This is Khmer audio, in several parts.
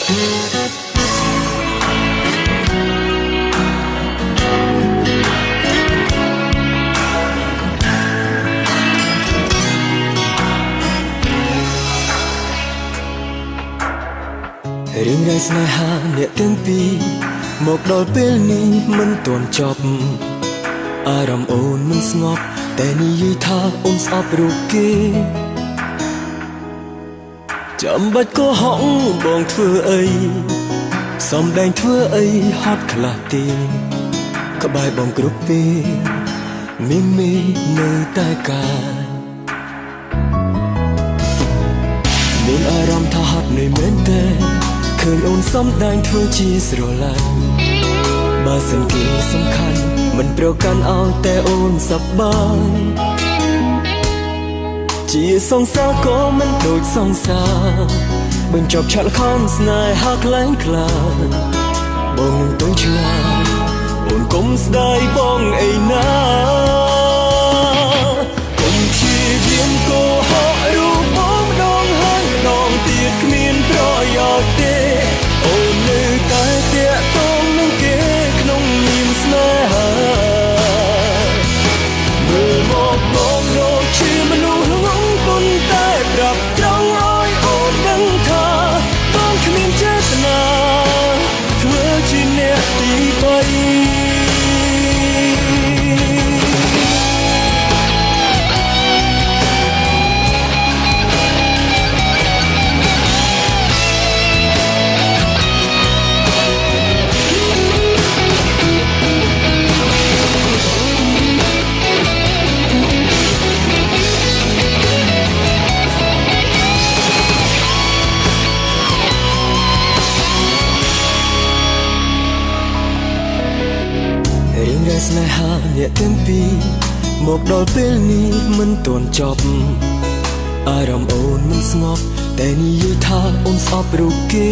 រឿងរ៉ាវស្នេហាអ្នកទាំងពីរមកដល់ពេលនេះមិនទាន់ចប់អារម្មណ៍អូនមិនស្ងប់តែនិយាយថាអូនស្អប់រូបគេចាំបាច់ក៏ហក់បងធ្វើអីសំដែងធ្វើអីហត់ខ្លះទេក្បែរបងគ្រប់ពេលមានមេនៅតែកាមានអារម្មណ៍ថាហត់នៅមែនទេឃើញអូនសំដែងធ្វើជាស្រឡាញ់បើសិនគេសំខាន់មិនប្រកាន់ឲ្យតែអូនសប្បាយជាសង្សារក៏មិនដូចសង្សារបញ្ចប់ឆាកល្ខោនស្នេហាខ្លាំងខ្លាបងនឹងទៅឆ្ងាយអូនកុំស្ដាយបងអីណាកុំព្យាយាមកុហករូបបងម្ដងហើយម្ដងទៀតគ្មានប្រយោជន៍ទេអូននៅតែតាក់ទងនឹងគេក្នុងនាមស្នេហាមើលមកបងលោកជាមនុស្សងងប៉ុន្តែប្រាប់ត្រង់ឲ្យអូនដឹងថាបងគ្មានចេតនាធ្វើជាអ្នកទី3ស្នេហាអ្នកទាំងពីរមកដល់ពេលនេះមិនទាន់ចប់អារម្មណ៍អូនមិនស្ងប់តែនិយាយថាអូនស្អប់រូបគេ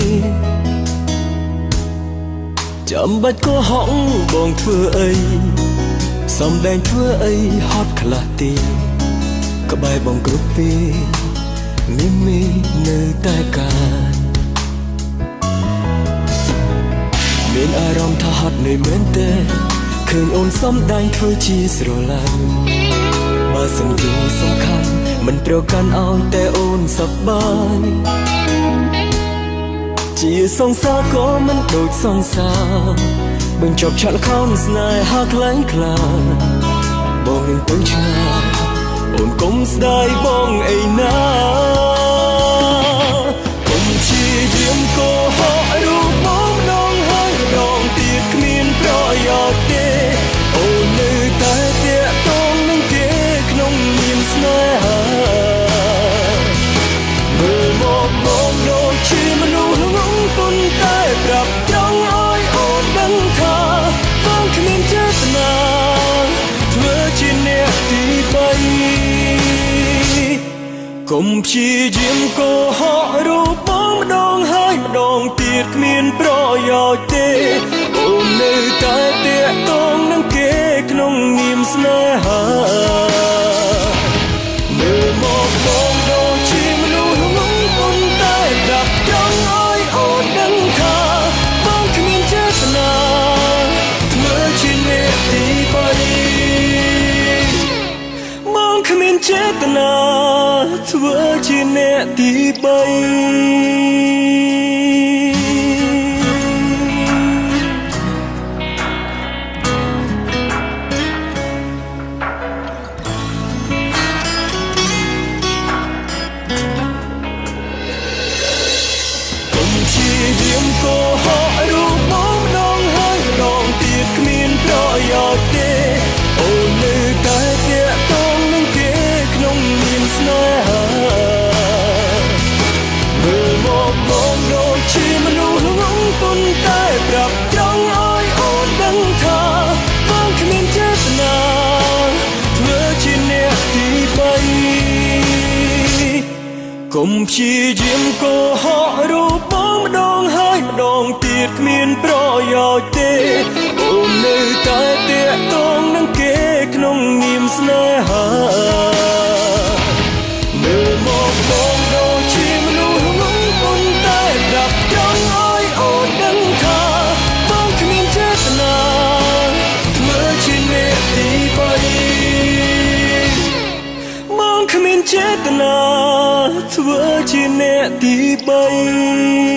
ចាំបាច់ក៏ហក់បងធ្វើអីសំដែងធ្វើអីហត់ខ្លះទេក្បែរបងគ្រប់ពេលមានមេនៅតែកាយមានអារម្មណ៍ថាហត់នៅមែនទេឃើញអូនសំដែងធ្វើជាស្រឡាញ់បើសិនគេសំខាន់មិនប្រកាន់ឲ្យតែអូនសប្បាយជាសង្សារក៏មិនដូចសង្សារបញ្ចប់ឆាកល្ខោនស្នេហាខ្លាំងខ្លាបងនឹងទៅឆ្ងាយអូនកុំស្ដាយបងអីណាកុំព្យាយាមកុហករូបបងម្ដងហើយម្ដងទៀតគ្មានប្រយោជន៍ទេអូននៅតែតាក់ទងនឹងគេក្នុងនាមស្នេហាមើលមកបងដូចជាមនុស្សងងប៉ុន្តែប្រាប់ត្រង់ឲ្យអូនដឹងថាបងគ្មានចេតនាធ្វើជាអ្នកទី3កុំព្យាយាមកុហករូបបងម្ដងហើយម្ដងទៀតគ្មានប្រយោជន៍ទេអូននៅតែតាក់ទងនឹងគេក្នុងនាមស្នេហាមើលមកបងដូចជាមនុស្សងងប៉ុន្តែប្រាប់ត្រង់ឲ្យអូនដឹងថាបងគ្មានចេតនាធ្វើជាអ្នកទី3បងគ្មានចេតនាធ្វើជាអ្នកទី3យាមកុហករូបបងម្ដងហើយម្ដងទៀតគ្មានប្រយោជន៍ទេអូននៅតែតាក់ទងនឹងគេក្នុងនាមស្នេហាមើលមកបងដូចជាមនុស្សងងប៉ុន្តែប្រាប់ត្រង់ឲ្យអូនដឹងថាបងគ្មានចេតនាធ្វើជាអ្នកទី3កុំព្យាយាមកុហករូបបងម្ដងហើយម្ដងទៀតគ្មានប្រយោជន៍ទេអូននៅតែតាក់ទងនឹងគេក្នុងនាមស្នេហាមើលមកបងដូចជាមនុស្សងងប៉ុន្តែប្រាប់ត្រង់ ចេតនាធ្វើជាអ្នកទី3